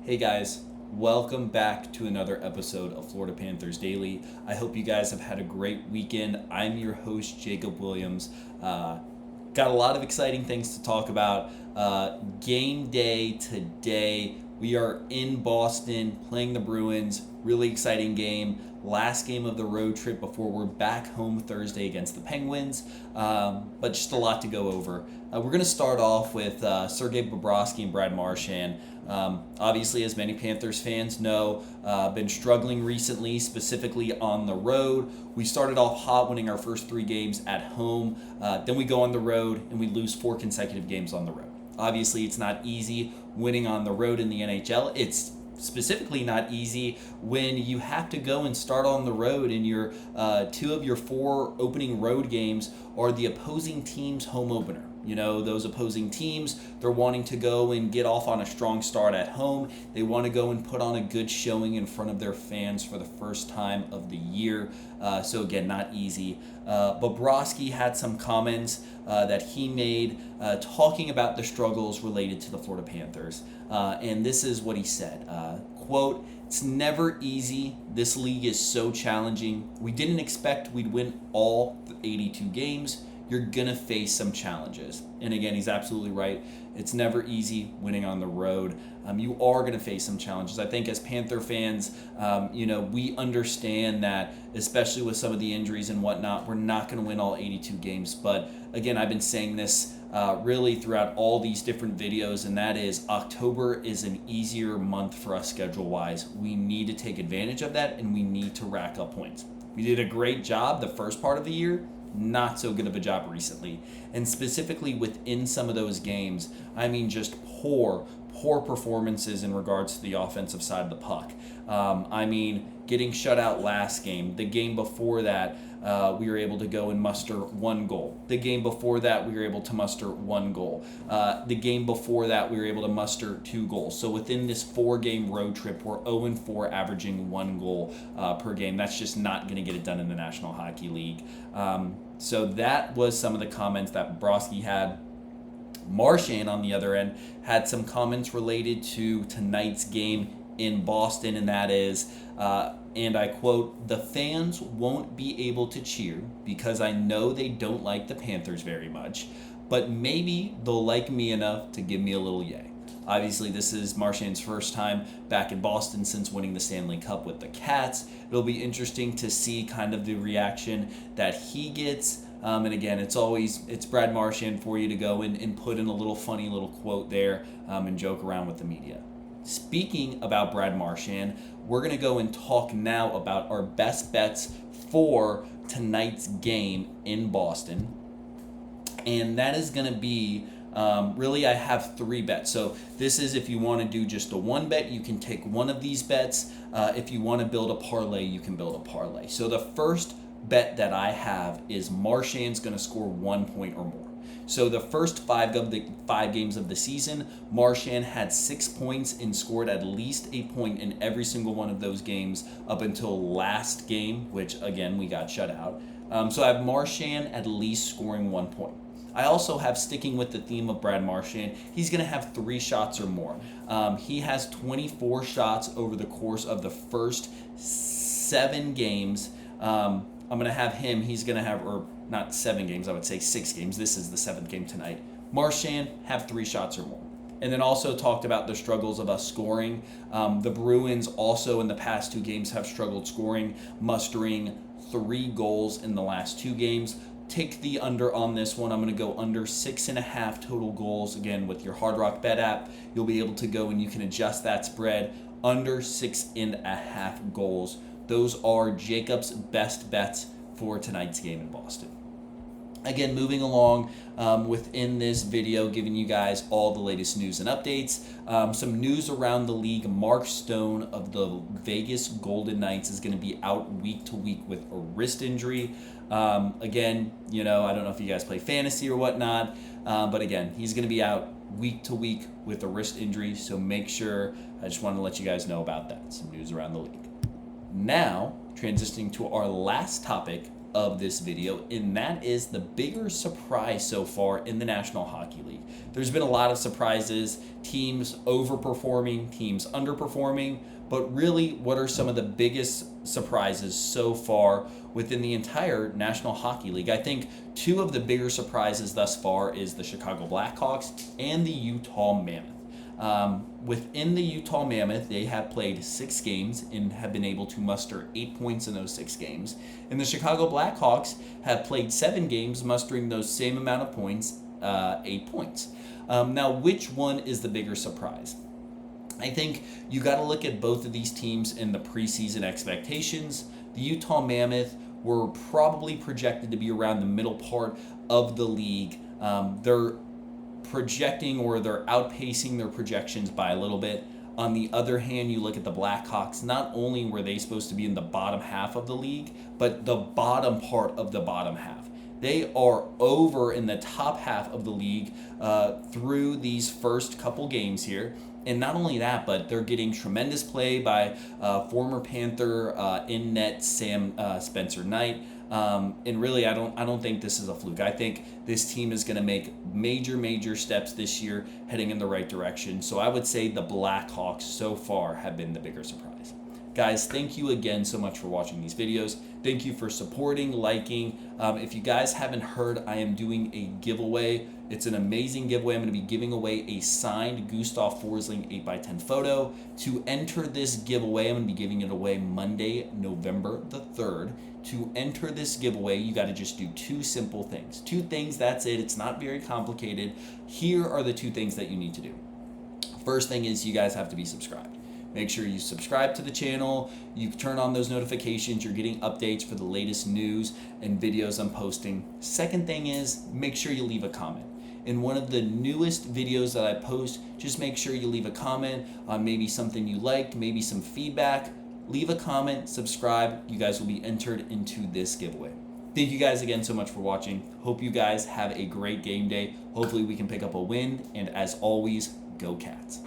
Hey guys, welcome back to another episode of Florida Panthers Daily. I hope you guys have had a great weekend. I'm your host, Jacob Williams. Got a lot of exciting things to talk about. Game day today. We are in Boston playing the Bruins. Really exciting game. Last game of the road trip before we're back home Thursday against the Penguins. But just a lot to go over. We're going to start off with Sergei Bobrovsky and Brad Marchand. Obviously, as many Panthers fans know, been struggling recently, specifically on the road. We started off hot, winning our first 3 games at home. Then we go on the road and we lose 4 consecutive games on the road. Obviously, it's not easy winning on the road in the NHL. It's specifically not easy when you have to go and start on the road and your 2 of your 4 opening road games are the opposing team's home opener. You know, those opposing teams, they're wanting to go and get off on a strong start at home. They want to go and put on a good showing in front of their fans for the first time of the year. So again, not easy. Bobrovsky had some comments that he made talking about the struggles related to the Florida Panthers. And this is what he said. Quote, "It's never easy. This league is so challenging. We didn't expect we'd win all 82 games. You're going to face some challenges." And again, he's absolutely right. It's never easy winning on the road. You are going to face some challenges. I think as Panther fans, we understand that, especially with some of the injuries and whatnot, we're not going to win all 82 games. But again, I've been saying this really throughout all these different videos, and that is October is an easier month for us schedule-wise. We need to take advantage of that, and we need to rack up points. We did a great job the first part of the year. Not so good of a job recently. And specifically within some of those games, I mean just poor performances in regards to the offensive side of the puck. Getting shut out last game. The game before that, we were able to go and muster 1 goal. The game before that, we were able to muster 1 goal. The game before that, we were able to muster 2 goals. So within this 4-game road trip, we're 0-4, averaging 1 goal per game. That's just not going to get it done in the National Hockey League. So that was some of the comments that Bobrovsky had. Marchand, on the other end, had some comments related to tonight's game in Boston, and that is, and I quote, "The fans won't be able to cheer because I know they don't like the Panthers very much, but maybe they'll like me enough to give me a little yay." Obviously, this is Marchand's first time back in Boston since winning the Stanley Cup with the Cats. It'll be interesting to see kind of the reaction that he gets. And again, it's Brad Marchand for you to go and put in a little funny little quote there and joke around with the media. Speaking about Brad Marchand, we're going to go and talk now about our best bets for tonight's game in Boston. And that is going to be, really I have 3 bets. So this is, if you want to do just a 1 bet, you can take one of these bets. If you want to build a parlay, you can build a parlay. So the first bet that I have is Marchand's going to score 1 point or more. So the first 5 games of the season, Marchand had 6 points and scored at least a point in every single one of those games up until last game, which again, we got shut out. So I have Marchand at least scoring 1 point. I also have, sticking with the theme of Brad Marchand, he's going to have 3 shots or more. He has 24 shots over the course of the first 7 games. I'm going to have him, he's going to have, or not 7 games, I would say 6 games. This is the 7th game tonight. Marchand, have 3 shots or more. And then also talked about the struggles of us scoring. The Bruins also in the past 2 games have struggled scoring, mustering 3 goals in the last 2 games. Take the under on this one. I'm going to go under 6.5 total goals. Again, with your Hard Rock Bet app, you'll be able to go and you can adjust that spread. Under 6.5 goals. Those are Jacob's best bets for tonight's game in Boston. Again, moving along within this video, giving you guys all the latest news and updates. Some news around the league. Mark Stone of the Vegas Golden Knights is going to be out week to week with a wrist injury. Again, I don't know if you guys play fantasy or whatnot, but again, he's going to be out week to week with a wrist injury, so make sure, I just want to let you guys know about that. Some news around the league. Now, transitioning to our last topic of this video, and that is the bigger surprise so far in the National Hockey League. There's been a lot of surprises, teams overperforming, teams underperforming, but really, what are some of the biggest surprises so far within the entire National Hockey League? I think two of the bigger surprises thus far is the Chicago Blackhawks and the Utah Mammoth. Within the Utah Mammoth, they have played 6 games and have been able to muster 8 points in those 6 games. And the Chicago Blackhawks have played 7 games, mustering those same amount of points, 8 points. Now, which one is the bigger surprise? I think you got to look at both of these teams in the preseason expectations. The Utah Mammoth were probably projected to be around the middle part of the league. They're projecting, or they're outpacing their projections by a little bit. On the other hand, you look at the Blackhawks, not only were they supposed to be in the bottom half of the league, but the bottom part of the bottom half. They are over in the top half of the league through these first couple games here. And not only that, but they're getting tremendous play by former Panther in net Sam Spencer Knight. And really, I don't think this is a fluke. I think this team is going to make major steps this year, heading in the right direction. So I would say the Blackhawks so far have been the bigger surprise. Guys, thank you again so much for watching these videos. Thank you for supporting, liking. If you guys haven't heard, I am doing a giveaway. It's an amazing giveaway. I'm going to be giving away a signed Gustav Forsling 8x10 photo. To enter this giveaway, I'm going to be giving it away Monday, November the 3rd. To enter this giveaway, you got to just do 2 simple things. 2 things, that's it. It's not very complicated. Here are the 2 things that you need to do. First thing is you guys have to be subscribed. Make sure you subscribe to the channel, you turn on those notifications, you're getting updates for the latest news and videos I'm posting. Second thing is, make sure you leave a comment. In one of the newest videos that I post, just make sure you leave a comment on maybe something you liked, maybe some feedback. Leave a comment, subscribe, you guys will be entered into this giveaway. Thank you guys again so much for watching. Hope you guys have a great game day. Hopefully we can pick up a win, and as always, go Cats.